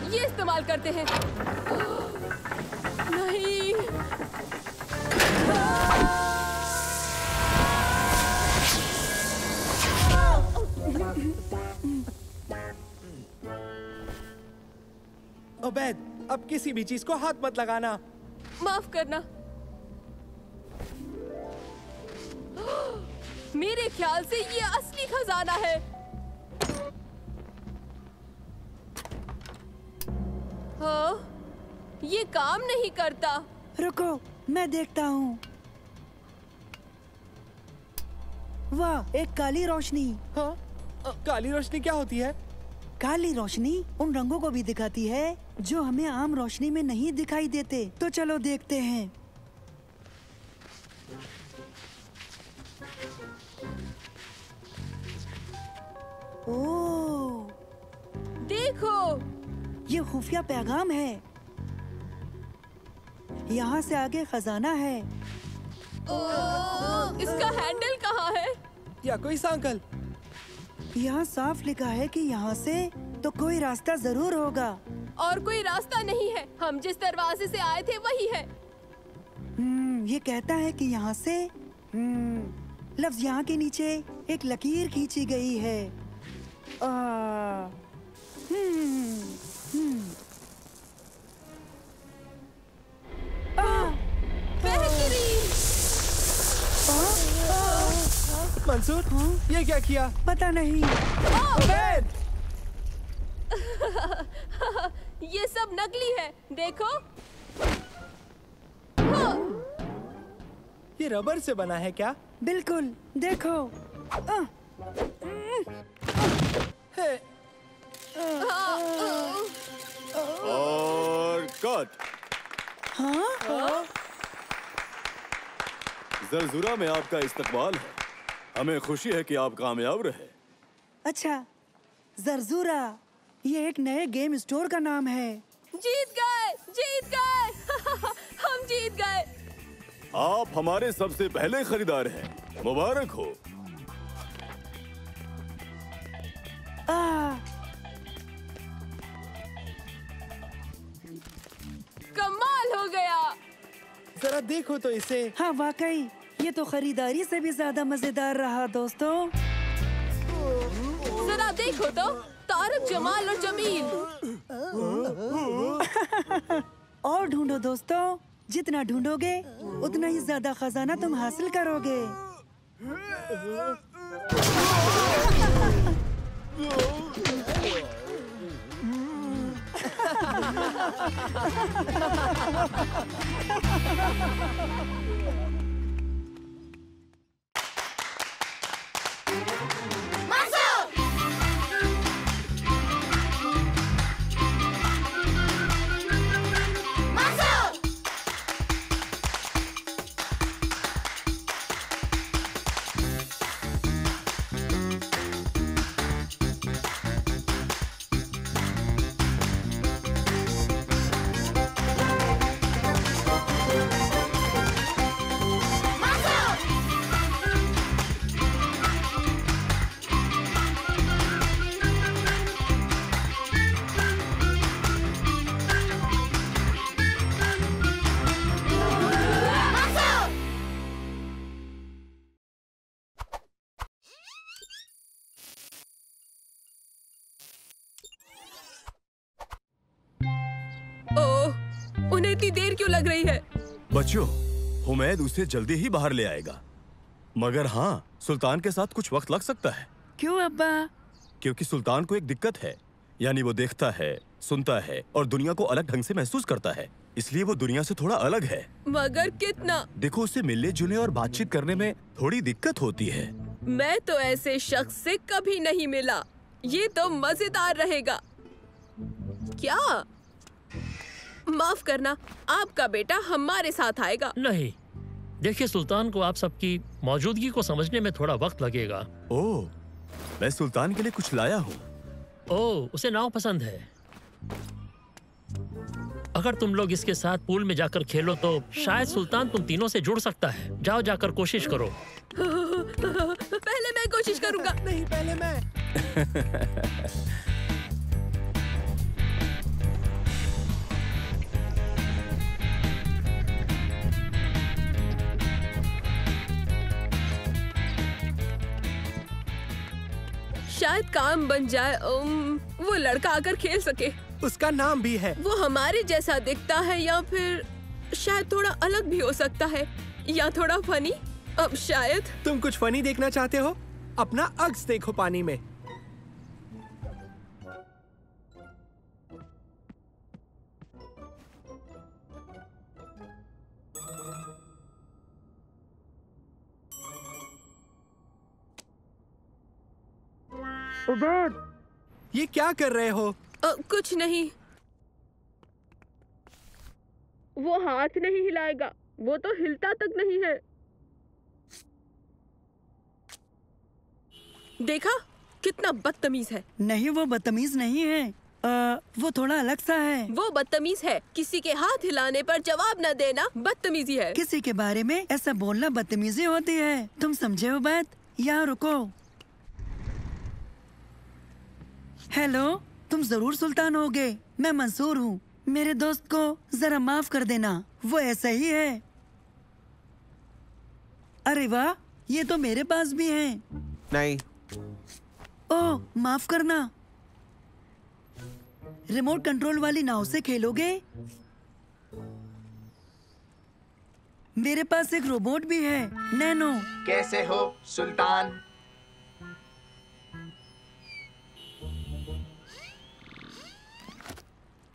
ये इस्तेमाल करते हैं। नहीं। ओबैद, अब किसी भी चीज को हाथ मत लगाना। माफ करना। मेरे ख्याल से ये असली खजाना है। हाँ, ये काम नहीं करता। रुको, मैं देखता हूँ। वाह, एक काली रोशनी। हाँ, काली रोशनी क्या होती है? काली रोशनी उन रंगों को भी दिखाती है जो हमें आम रोशनी में नहीं दिखाई देते। तो चलो देखते हैं। ओह, देखो, ये खुफिया पैगाम है। यहाँ से आगे खजाना है। इसका हैंडल कहाँ है? या कोई सांकल? यहाँ साफ लिखा है कि यहाँ से तो कोई रास्ता जरूर होगा। और कोई रास्ता नहीं है। हम जिस दरवाजे से आए थे वही है। ये कहता है कि यहाँ से लफ्ज यहाँ के नीचे एक लकीर खींची गई है। मंसूर, ये क्या किया? पता नहीं। ओबैद! ये सब नकली है, देखो। ये रबर से बना है क्या? बिल्कुल, देखो। और कट। हाँ? जरजूरा में आपका इस्तकबाल है। हमें खुशी है कि आप कामयाब रहे। अच्छा, जरजूरा ये एक नए गेम स्टोर का नाम है। जीत गए, जीत गए। हम जीत गए। आप हमारे सबसे पहले खरीदार हैं। मुबारक हो। कमाल हो गया। जरा देखो तो इसे। हाँ वाकई, ये तो खरीदारी से भी ज्यादा मजेदार रहा दोस्तों। जरा देखो तो, तारक, जमाल और जमील। और ढूंढो दोस्तों, जितना ढूंढोगे उतना ही ज्यादा खजाना तुम हासिल करोगे। उन्हें इतनी देर क्यों लग रही है? बच्चों, हुमैद उसे जल्दी ही बाहर ले आएगा। मगर हाँ, सुल्तान के साथ कुछ वक्त लग सकता है। क्यों अब्बा? क्योंकि सुल्तान को एक दिक्कत है, यानी वो देखता है, सुनता है और दुनिया को अलग ढंग से महसूस करता है। इसलिए वो दुनिया से थोड़ा अलग है। मगर कितना? देखो, उसे मिलने जुलने और बातचीत करने में थोड़ी दिक्कत होती है। मैं तो ऐसे शख्स से कभी नहीं मिला। ये तो मजेदार रहेगा। क्या? माफ करना, आपका बेटा हमारे साथ आएगा। नहीं, देखिए सुल्तान को आप सबकी मौजूदगी को समझने में थोड़ा वक्त लगेगा। ओह, मैं सुल्तान के लिए कुछ लाया हूँ। ओह, उसे नाव पसंद है। अगर तुम लोग इसके साथ पूल में जाकर खेलो तो शायद सुल्तान तुम तीनों से जुड़ सकता है। जाओ जाकर कोशिश करो। पहले मैं कोशिश करूंगा। नहीं, पहले मैं। शायद काम बन जाए। वो लड़का आकर खेल सके। उसका नाम भी है। वो हमारे जैसा दिखता है या फिर शायद थोड़ा अलग भी हो सकता है या थोड़ा फनी। अब शायद तुम कुछ फनी देखना चाहते हो? अपना अक्स देखो पानी में। ये क्या कर रहे हो? कुछ नहीं। वो हाथ नहीं हिलाएगा। वो तो हिलता तक नहीं है। देखा कितना बदतमीज है। नहीं, वो बदतमीज नहीं है। वो थोड़ा अलग सा है। वो बदतमीज है। किसी के हाथ हिलाने पर जवाब न देना बदतमीजी है। किसी के बारे में ऐसा बोलना बदतमीजी होती है। तुम समझे हो बात? यहाँ रुको। हेलो, तुम जरूर सुल्तान होगे। मैं मंसूर हूँ। मेरे दोस्त को जरा माफ कर देना। वो ऐसा ही है। अरे वाह, ये तो मेरे पास भी है। नहीं। ओह, माफ करना। रिमोट कंट्रोल वाली नाव से खेलोगे? मेरे पास एक रोबोट भी है, नैनो। कैसे हो सुल्तान?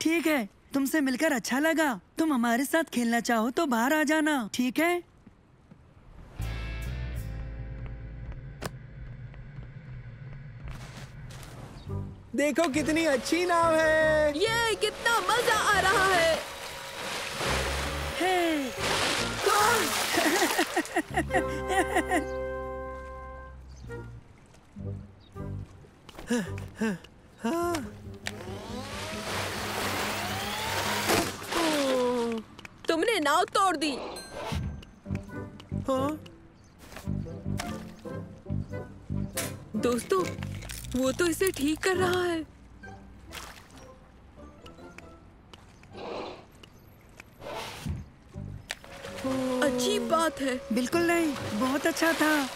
ठीक है, तुमसे मिलकर अच्छा लगा। तुम हमारे साथ खेलना चाहो तो बाहर आ जाना, ठीक है? देखो कितनी अच्छी नाव है। ये कितना मजा आ रहा है। तुमने नाव तोड़ दी। हाँ? दोस्तों, वो तो इसे ठीक कर रहा है। अच्छी बात है। बिल्कुल नहीं, बहुत अच्छा था।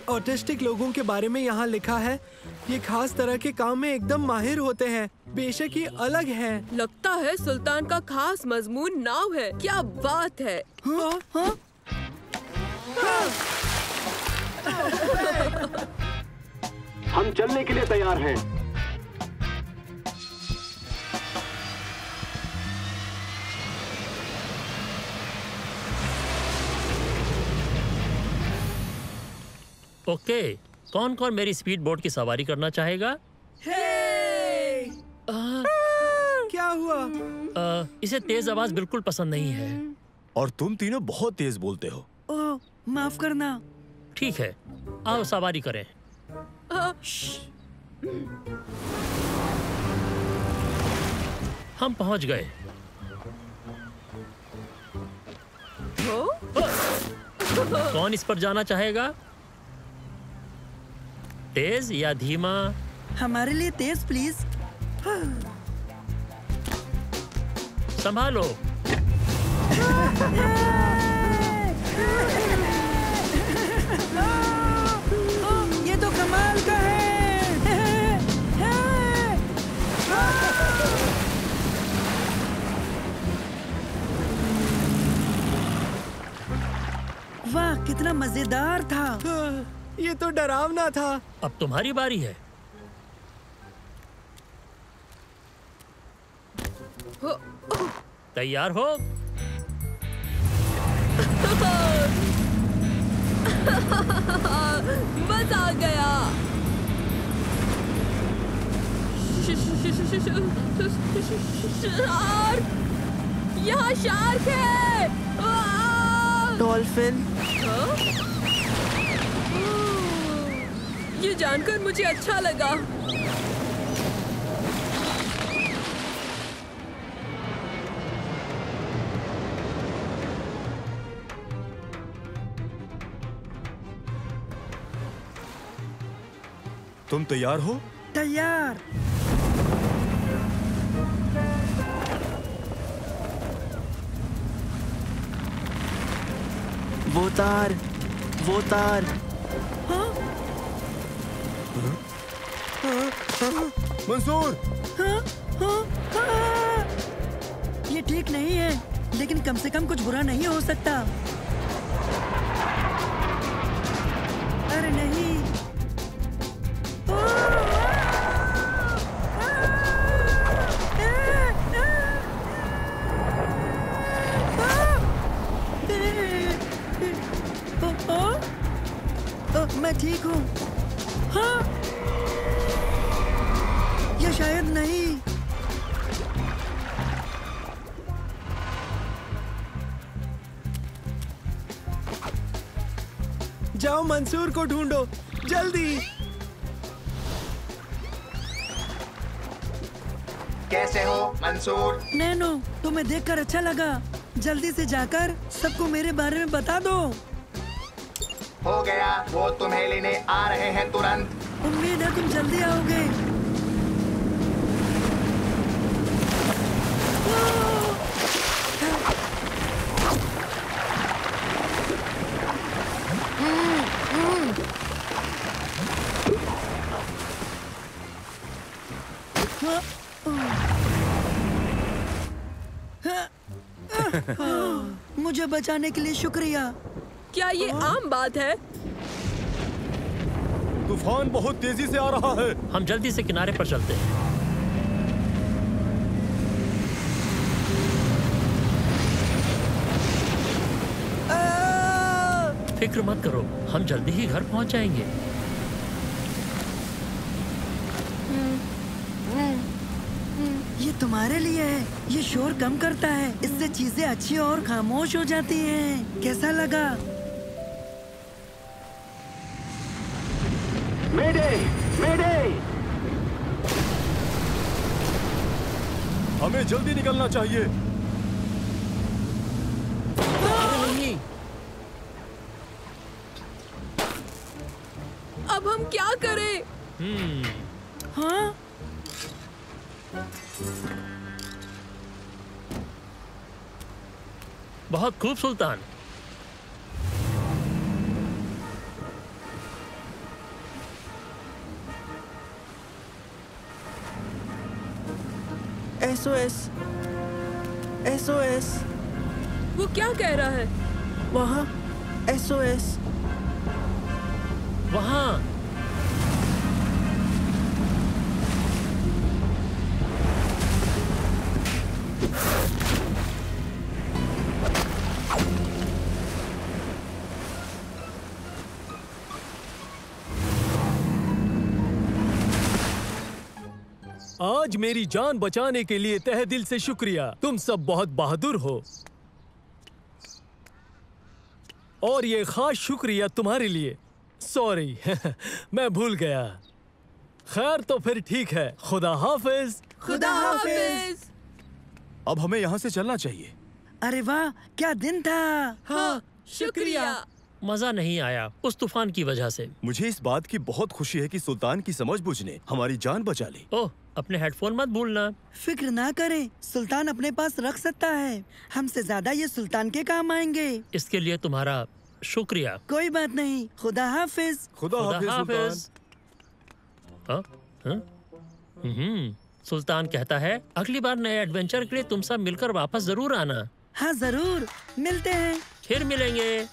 ऑटिस्टिक लोगों के बारे में यहाँ लिखा है, ये खास तरह के काम में एकदम माहिर होते हैं। बेशक ये अलग है। लगता है सुल्तान का खास मजमून नाव है। क्या बात है। हाँ? हाँ? हम चलने के लिए तैयार हैं। ओके, कौन कौन मेरी स्पीड बोट की सवारी करना चाहेगा? क्या हुआ? इसे तेज आवाज बिल्कुल पसंद नहीं है। और तुम तीनों बहुत तेज बोलते हो। ओह, माफ करना। ठीक है, आओ सवारी करें। हम पहुंच गए। कौन इस पर जाना चाहेगा? तेज या धीमा? हमारे लिए तेज प्लीज। संभालो। ये तो कमाल का है। वाह, कितना मजेदार था। ये तो डरावना था। अब तुम्हारी बारी है। तैयार हो? मजा आ गया। शार्क! यहाँ शार्क है। डॉल्फिन। ये जानकर मुझे अच्छा लगा। तुम तैयार हो? तैयार। वो तार। मंसूर! ये ठीक नहीं है, लेकिन कम से कम कुछ बुरा नहीं हो सकता। अरे नहीं। मैं ठीक हूँ। हाँ? या शायद नहीं। जाओ मंसूर को ढूंढो, जल्दी। कैसे हो मंसूर? नैनो, तुम्हें देखकर अच्छा लगा। जल्दी से जाकर सबको मेरे बारे में बता दो। हो गया, वो तुम्हें लेने आ रहे हैं तुरंत। उम्मीद है तुम जल्दी आओगे। मुझे बचाने के लिए शुक्रिया। क्या ये आम बात है? तूफान बहुत तेजी से आ रहा है। हम जल्दी से किनारे पर चलते हैं। फिक्र मत करो, हम जल्दी ही घर पहुंच जाएंगे। ये तुम्हारे लिए है। ये शोर कम करता है, इससे चीजें अच्छी और खामोश हो जाती हैं। कैसा लगा? मेडे! मेडे! हमें जल्दी निकलना चाहिए। नहीं। अब हम क्या करें? हाँ? बहुत खूब सुल्तान। SOS, SOS। वो क्या कह रहा है? वहाँ SOS। वहाँ। आज मेरी जान बचाने के लिए तहे दिल से शुक्रिया। तुम सब बहुत बहादुर हो। और ये खास शुक्रिया तुम्हारे लिए। सॉरी मैं भूल गया। खैर तो फिर ठीक है। खुदा हाफिज। खुदा हाफिज। अब हमें यहाँ से चलना चाहिए। अरे वाह, क्या दिन था। हाँ, शुक्रिया। मजा नहीं आया उस तूफान की वजह से। मुझे इस बात की बहुत खुशी है कि सुल्तान की समझबूझ ने हमारी जान बचा ली। ओह, अपने हेडफोन मत भूलना। फिक्र ना करें, सुल्तान अपने पास रख सकता है। हमसे ज्यादा ये सुल्तान के काम आएंगे। इसके लिए तुम्हारा शुक्रिया। कोई बात नहीं। खुदा हाफिज। खुदा हाफिज। सुल्तान कहता है अगली बार नए एडवेंचर के लिए तुम सब मिलकर वापस जरूर आना। हाँ जरूर, मिलते हैं। फिर मिलेंगे।